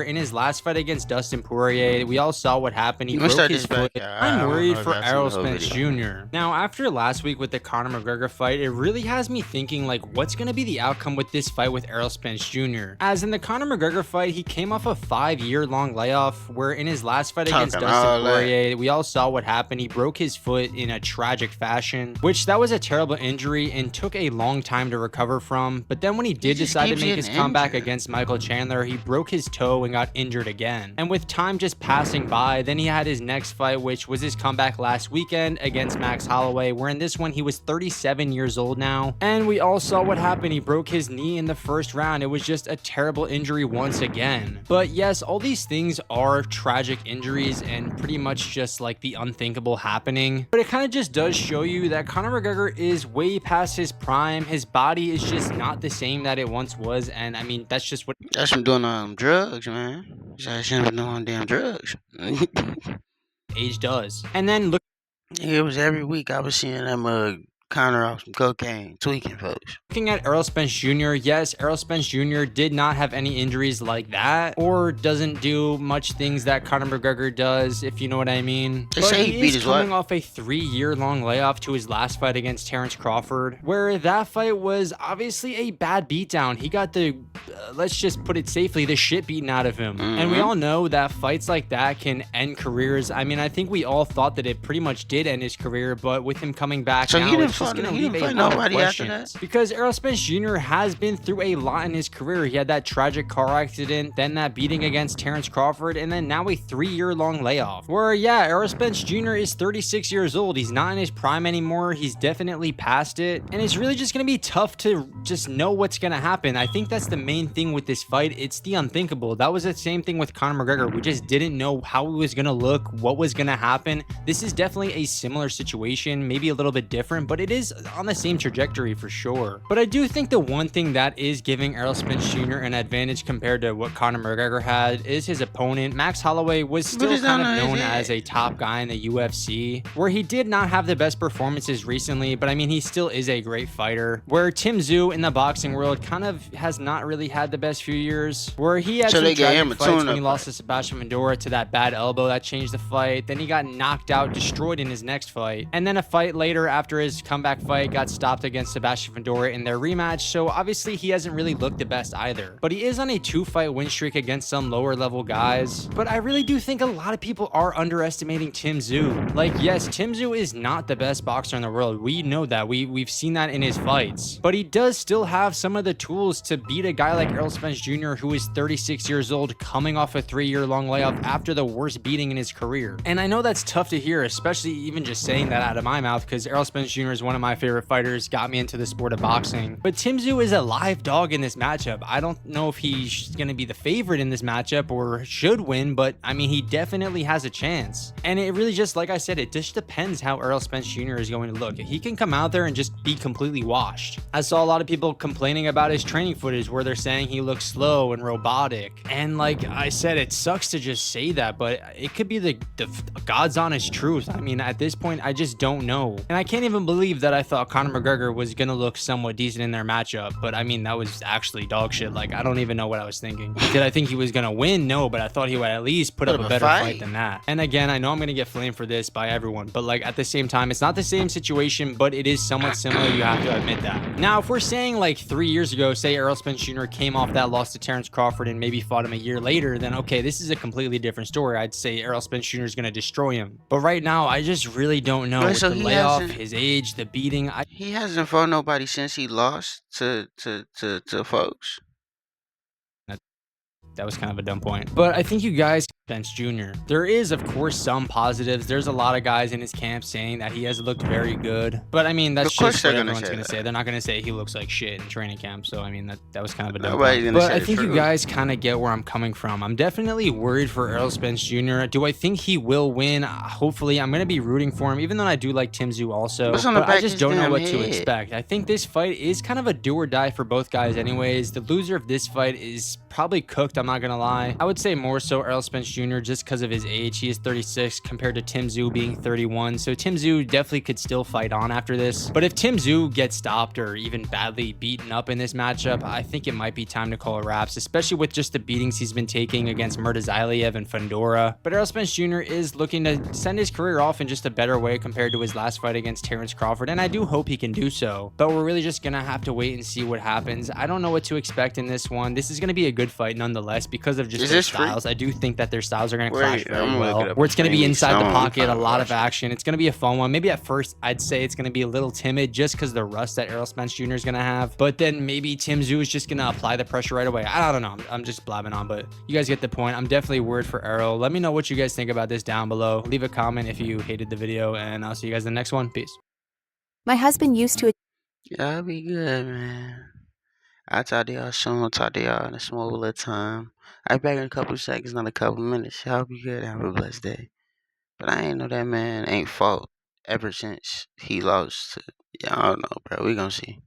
In his last fight against Dustin Poirier, we all saw what happened. He broke his foot. I'm worried for Errol Spence Jr. Now, after last week with the Conor McGregor fight, it really has me thinking, like, what's going to be the outcome with this fight with Errol Spence Jr.? As in the Conor McGregor fight, he came off a 5-year-long layoff, where in his last fight against Dustin Poirier, we all saw what happened. He broke his foot in a tragic fashion, which that was a terrible injury and took a long time to recover from. But then when he did decide to make his comeback against Michael Chandler, he broke his toe and got injured again. And with time just passing by, then he had his next fight, which was his comeback last weekend against Max Holloway, where in this one he was 37 years old now. And we all saw what happened. He broke his knee in the first round. It was just a terrible injury once again. But yes, all these things are tragic injuries and pretty much just like the unthinkable happening. But it kind of just does show you that Conor McGregor is way past his prime. His body is just not the same that it once was. And I mean, that's just what... That's from doing drugs, man. I shouldn't be doing damn drugs. age does. And then look... It was every week I was seeing that mug Conor off some cocaine, tweaking folks. Looking at Errol Spence Jr., yes, Errol Spence Jr. did not have any injuries like that, or doesn't do much things that Conor McGregor does, if you know what I mean. They say he beat his wife. Coming off a 3-year-long layoff to his last fight against Terrence Crawford, where that fight was obviously a bad beatdown. He got the, let's just put it safely, the shit beaten out of him. And we all know that fights like that can end careers. I mean, I think we all thought that it pretty much did end his career, but with him coming back so now, it's just going to leave a lot of questions. Because Errol Spence Jr. has been through a lot in his career. He had that tragic car accident, then that beating against Terrence Crawford, and then now a 3-year-long layoff. Where, yeah, Errol Spence Jr. is 36 years old. He's not in his prime anymore. He's definitely past it. And it's really just going to be tough to just know what's going to happen. I think that's the main thing with this fight. It's the unthinkable. That was the same thing with Conor McGregor. We just didn't know how he was going to look, what was going to happen. This is definitely a similar situation, maybe a little bit different, but it is on the same trajectory for sure. But I do think the one thing that is giving Errol Spence Jr. an advantage compared to what Conor McGregor had is his opponent. Max Holloway was still kind of known as a top guy in the UFC, where he did not have the best performances recently, but I mean, he still is a great fighter. Where Tim Tszyu in the boxing world kind of has not really had the best few years, where he had some tragic fights when he lost to Sebastian Fundora to that bad elbow that changed the fight. Then he got knocked out, destroyed in his next fight. And then a fight later after his comeback fight got stopped against Sebastian Fundora in their rematch, so obviously he hasn't really looked the best either. But he is on a 2-fight win streak against some lower level guys. But I really do think a lot of people are underestimating Tim Tszyu. Like, yes, Tim Tszyu is not the best boxer in the world. We know that. We've seen that in his fights. But he does still have some of the tools to beat a guy like Errol Spence Jr., who is 36 years old, coming off a 3-year-long layoff after the worst beating in his career. And I know that's tough to hear, especially even just saying that out of my mouth, because Errol Spence Jr. is one of my favorite fighters, got me into the sport of boxing. But Tim Tszyu is a live dog in this matchup. I don't know if he's going to be the favorite in this matchup or should win, but I mean, he definitely has a chance. And it really just, like I said, it just depends how Errol Spence Jr. is going to look. He can come out there and just be completely washed. I saw a lot of people complaining about his training footage where they're saying he looks slow and robotic. And like I said, it sucks to just say that, but it could be the God's honest truth. I mean, at this point, I just don't know. And I can't even believe that I thought Conor McGregor was going to look somewhat decent in their matchup, but I mean, that was actually dog shit. Like, I don't even know what I was thinking. Did I think he was going to win? No, but I thought he would at least put up a better fight than that. And again, I know I'm going to get flamed for this by everyone, but like at the same time, it's not the same situation, but it is somewhat similar. You have to admit that. Now, if we're saying like 3 years ago, say Errol Spence Jr. came off that loss to Terrence Crawford and maybe fought him a year later, then okay, this is a completely different story. I'd say Errol Spence Jr. is going to destroy him. But right now, I just really don't know. With the layoff, his age, the beating. He hasn't fought nobody since he lost to folks. That was kind of a dumb point. But I think you guys, Spence Jr. There is, of course, some positives. There's a lot of guys in his camp saying that he has looked very good. But I mean, that's just what everyone's going to say. They're not going to say he looks like shit in training camp. So I mean, that was kind of a dumb point. But I think you guys kind of get where I'm coming from. I'm definitely worried for Errol Spence Jr. Do I think he will win? Hopefully. I'm going to be rooting for him, even though I do like Tim Tszyu also. But I just don't know what to expect. I think this fight is kind of a do or die for both guys anyways. The loser of this fight is probably cooked, I'm not gonna lie. I would say more so Errol Spence Jr. just because of his age. He is 36 compared to Tim Tszyu being 31. So Tim Tszyu definitely could still fight on after this. But if Tim Tszyu gets stopped or even badly beaten up in this matchup, I think it might be time to call it wraps, especially with just the beatings he's been taking against Murtazaliev and Fundora. But Errol Spence Jr. is looking to send his career off in just a better way compared to his last fight against Terence Crawford, and I do hope he can do so. But we're really just gonna have to wait and see what happens. I don't know what to expect in this one. This is gonna be a good fight nonetheless because of just their styles. I do think that their styles are gonna clash very well. Where it's gonna be inside the pocket, a lot of action. It's gonna be a fun one. Maybe at first I'd say it's gonna be a little timid just because the rust that Errol Spence Jr. is gonna have. But then maybe Tim Tszyu is just gonna apply the pressure right away. I don't know. I'm just blabbing on, but you guys get the point. I'm definitely worried for Errol. Let me know what you guys think about this down below. Leave a comment if you hated the video, and I'll see you guys in the next one. Peace. My husband used to. Y'all be good, man. I'll talk to y'all soon. I'll talk to y'all in a small little time. I'll be back in a couple seconds, not a couple minutes. Y'all be good. Have a blessed day. But I ain't know that man ain't fought ever since he lost to, y'all don't know, bro. We gonna see.